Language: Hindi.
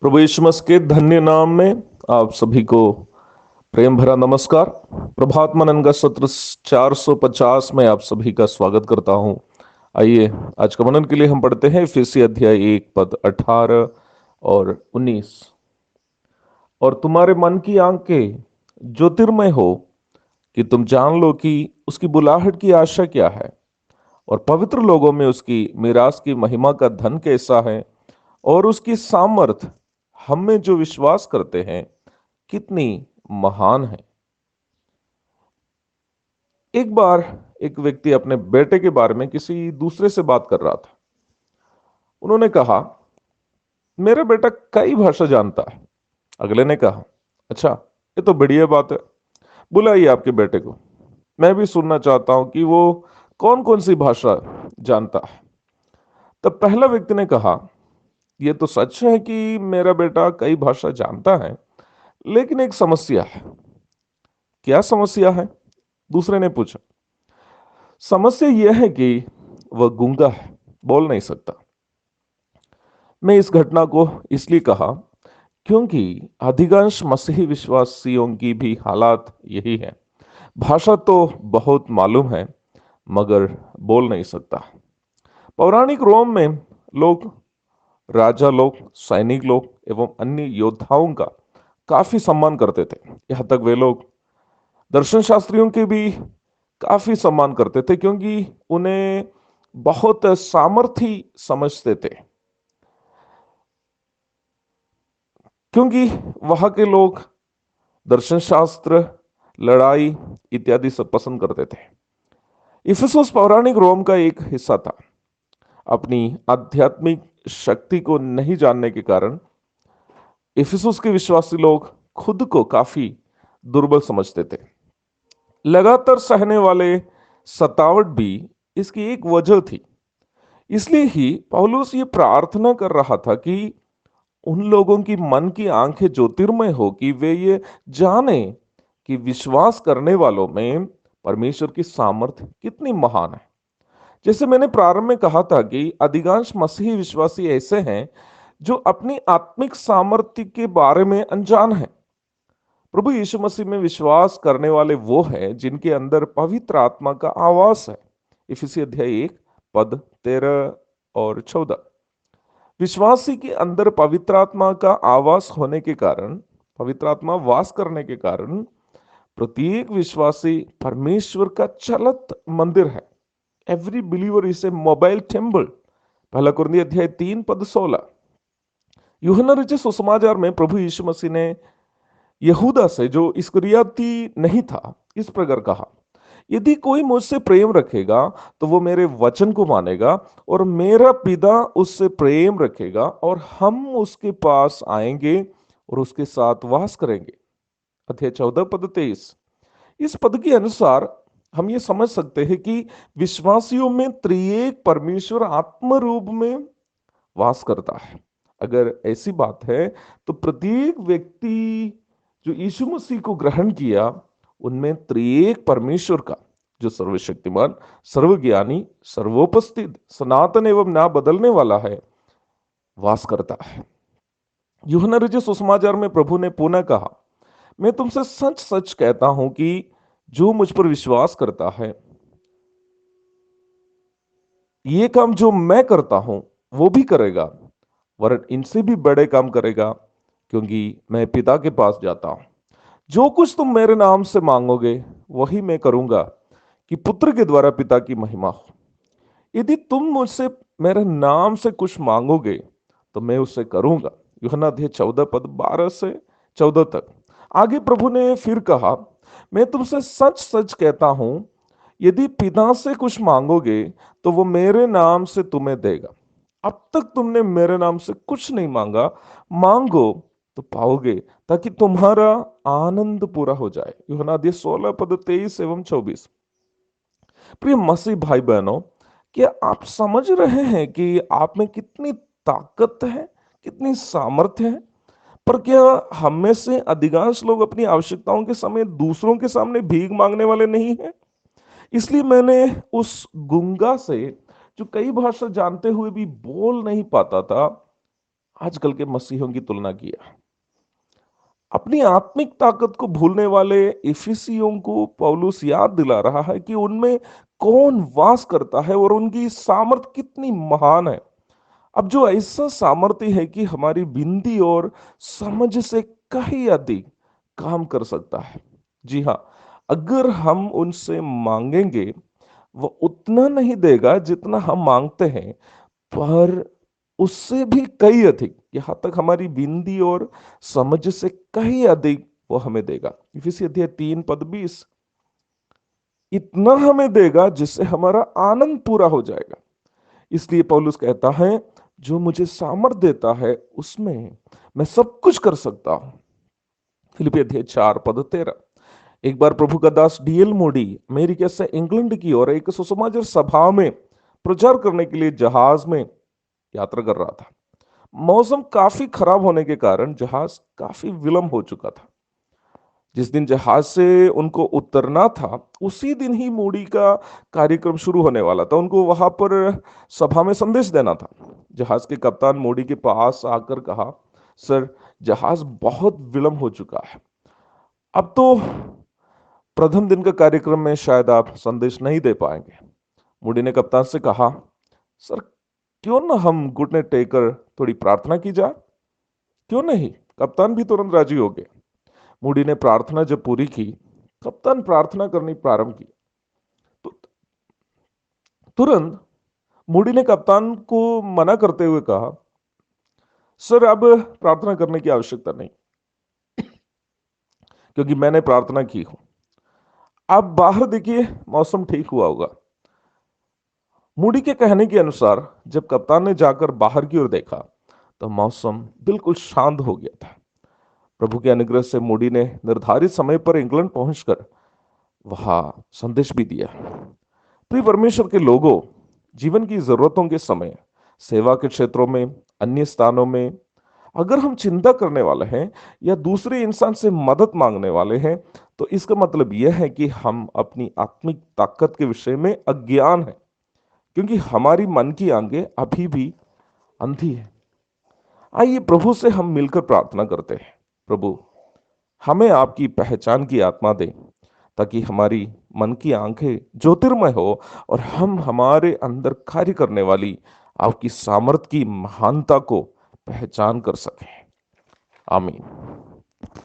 प्रभु यीशु मसीह के धन्य नाम में आप सभी को प्रेम भरा नमस्कार। प्रभात मनन का सत्र 450 में आप सभी का स्वागत करता हूं। आइए आज का मनन के लिए हम पढ़ते हैं इफिसी अध्याय 1 पद 18 और 19। और तुम्हारे मन की आंखें ज्योतिर्मय हो कि तुम जान लो कि उसकी बुलाहट की आशा क्या है और पवित्र लोगों में उसकी मिरास की महिमा का धन कैसा है और उसकी सामर्थ हम में जो विश्वास करते हैं कितनी महान है। एक बार एक व्यक्ति अपने बेटे के बारे में किसी दूसरे से बात कर रहा था। उन्होंने कहा, मेरा बेटा कई भाषा जानता है। अगले ने कहा, अच्छा, ये तो बढ़िया बात है, बुलाइए आपके बेटे को, मैं भी सुनना चाहता हूं कि वो कौन कौन सी भाषा जानता है। तब पहला व्यक्ति ने कहा, यह तो सच है कि मेरा बेटा कई भाषा जानता है, लेकिन एक समस्या है। क्या समस्या है? दूसरे ने पूछा। समस्या यह है कि वह गूंगा है, बोल नहीं सकता। मैं इस घटना को इसलिए कहा क्योंकि अधिकांश मसीही विश्वासियों की भी हालात यही है। भाषा तो बहुत मालूम है मगर बोल नहीं सकता। पौराणिक रोम में लोग, राजा लोग, सैनिक लोग एवं अन्य योद्धाओं का काफी सम्मान करते थे। यहां तक वे लोग दर्शन शास्त्रियों के भी काफी सम्मान करते थे क्योंकि उन्हें बहुत सामर्थी समझते थे। क्योंकि वहां के लोग दर्शन शास्त्र, लड़ाई इत्यादि सब पसंद करते थे। इफिसुस पौराणिक रोम का एक हिस्सा था। अपनी आध्यात्मिक शक्ति को नहीं जानने के कारण इफिसुस के विश्वासी लोग खुद को काफी दुर्बल समझते थे। लगातार सहने वाले सतावट भी इसकी एक वजह थी। इसलिए ही पौलुस ये प्रार्थना कर रहा था कि उन लोगों की मन की आंखें ज्योतिर्मय हो कि वे ये जाने कि विश्वास करने वालों में परमेश्वर की सामर्थ्य कितनी महान है। जैसे मैंने प्रारंभ में कहा था कि अधिकांश मसीही विश्वासी ऐसे हैं जो अपनी आत्मिक सामर्थ्य के बारे में अनजान हैं। प्रभु यीशु मसीह में विश्वास करने वाले वो हैं जिनके अंदर पवित्र आत्मा का आवास है। इफिसी अध्याय 1 पद 13 और 14। विश्वासी के अंदर पवित्र आत्मा का आवास होने के कारण, पवित्र आत्मा वास करने के कारण प्रत्येक विश्वासी परमेश्वर का चलत मंदिर है। Every believer is a mobile temple. पहला कुरिन्थियों अध्याय 3 पद 16। यूहन्ना रचित सुसमाचार में प्रभु यीशु मसीह ने यहूदा से, जो इस्करियोती नहीं था, इस प्रकार कहा, यदि कोई मुझसे प्रेम रखेगा तो वो मेरे वचन को मानेगा और मेरा पिता उससे प्रेम रखेगा और हम उसके पास आएंगे और उसके साथ वास करेंगे। अध्याय 14 पद 23। इस पद के अनुसार हम ये समझ सकते हैं कि विश्वासियों में त्रिएक परमेश्वर आत्म रूप में वास करता है। अगर ऐसी बात है तो प्रत्येक व्यक्ति जो यीशु मसीह को ग्रहण किया उनमें त्रिएक परमेश्वर का, जो सर्वशक्तिमान, सर्वज्ञानी, सर्वोपस्थित, सनातन एवं ना बदलने वाला है, वास करता है। यूहन्ना रचित सुसमाचार में प्रभु ने पुनः कहा, मैं तुमसे सच सच कहता हूं कि जो मुझ पर विश्वास करता है ये काम जो मैं करता हूं वो भी करेगा, वरन इनसे भी बड़े काम करेगा, क्योंकि मैं पिता के पास जाता हूं। जो कुछ तुम मेरे नाम से मांगोगे वही मैं करूंगा कि पुत्र के द्वारा पिता की महिमा हो। यदि तुम मुझसे मेरे नाम से कुछ मांगोगे तो मैं उससे करूंगा। यूहन्ना अध्याय 14 पद 12 से 14 तक। आगे प्रभु ने फिर कहा, मैं तुमसे सच सच कहता हूं, यदि पिता से कुछ मांगोगे तो वो मेरे नाम से तुम्हें देगा। अब तक तुमने मेरे नाम से कुछ नहीं मांगा, मांगो तो पाओगे ताकि तुम्हारा आनंद पूरा हो जाए। यूहन्ना अध्याय 16 पद 23 एवं 24। प्रिय मसीह भाई बहनों, क्या आप समझ रहे हैं कि आप में कितनी ताकत है, कितनी सामर्थ्य है? पर क्या हम में से अधिकांश लोग अपनी आवश्यकताओं के समय दूसरों के सामने भीख मांगने वाले नहीं हैं? इसलिए मैंने उस गूंगा से, जो कई भाषा जानते हुए भी बोल नहीं पाता था, आजकल के मसीहों की तुलना किया। अपनी आत्मिक ताकत को भूलने वाले इफिसियों को पौलुस याद दिला रहा है कि उनमें कौन वास करता है और उनकी सामर्थ कितनी महान है। अब जो ऐसा सामर्थ्य है कि हमारी विनती और समझ से कहीं अधिक काम कर सकता है। जी हाँ, अगर हम उनसे मांगेंगे, वो उतना नहीं देगा जितना हम मांगते हैं, पर उससे भी कहीं अधिक, यहां तक हमारी विनती और समझ से कहीं अधिक वो हमें देगा। इफिसी अध्याय 3 पद 20, इतना हमें देगा जिससे हमारा आनंद पूरा हो जाएगा। इसलिए पौलुस कहता है, जो मुझे सामर्थ देता है उसमें मैं सब कुछ कर सकता हूं। फिलिपी अध्याय 4 पद 13, एक बार प्रभु का दास डीएल मोडी अमेरिका से इंग्लैंड की ओर एक सुसमाचार सभा में प्रचार करने के लिए जहाज में यात्रा कर रहा था। मौसम काफी खराब होने के कारण जहाज काफी विलंब हो चुका था। जिस दिन जहाज से उनको उतरना था, उसी दिन ही मूडी का कार्यक्रम शुरू होने वाला था। उनको वहां पर सभा में संदेश देना था। जहाज के कप्तान मूडी के पास आकर कहा, सर, जहाज बहुत विलंब हो चुका है, अब तो प्रथम दिन का कार्यक्रम में शायद आप संदेश नहीं दे पाएंगे। मूडी ने कप्तान से कहा, सर, क्यों ना हम घुटने टेक कर थोड़ी प्रार्थना की जाए। क्यों नहीं, कप्तान भी तुरंत राजी हो गया। मूडी ने प्रार्थना जब पूरी की, कप्तान प्रार्थना करनी प्रारंभ की, तो तुरंत मूडी ने कप्तान को मना करते हुए कहा, सर, अब प्रार्थना करने की आवश्यकता नहीं, क्योंकि मैंने प्रार्थना की हूं। आप बाहर देखिए, मौसम ठीक हुआ होगा। मूडी के कहने के अनुसार जब कप्तान ने जाकर बाहर की ओर देखा, तो मौसम बिल्कुल शांत हो गया था। प्रभु के अनुग्रह से मूडी ने निर्धारित समय पर इंग्लैंड पहुंचकर वहां संदेश भी दिया। प्रिय परमेश्वर के लोगों, जीवन की जरूरतों के समय, सेवा के क्षेत्रों में, अन्य स्थानों में, अगर हम चिंता करने वाले हैं या दूसरे इंसान से मदद मांगने वाले हैं, तो इसका मतलब यह है कि हम अपनी आत्मिक ताकत के विषय में अज्ञान है, क्योंकि हमारी मन की आंखें अभी भी अंधी है। आइए प्रभु से हम मिलकर प्रार्थना करते हैं। प्रभु, हमें आपकी पहचान की आत्मा दे, ताकि हमारी मन की आंखें ज्योतिर्मय हो और हम हमारे अंदर कार्य करने वाली आपकी सामर्थ की महानता को पहचान कर सकें। आमीन।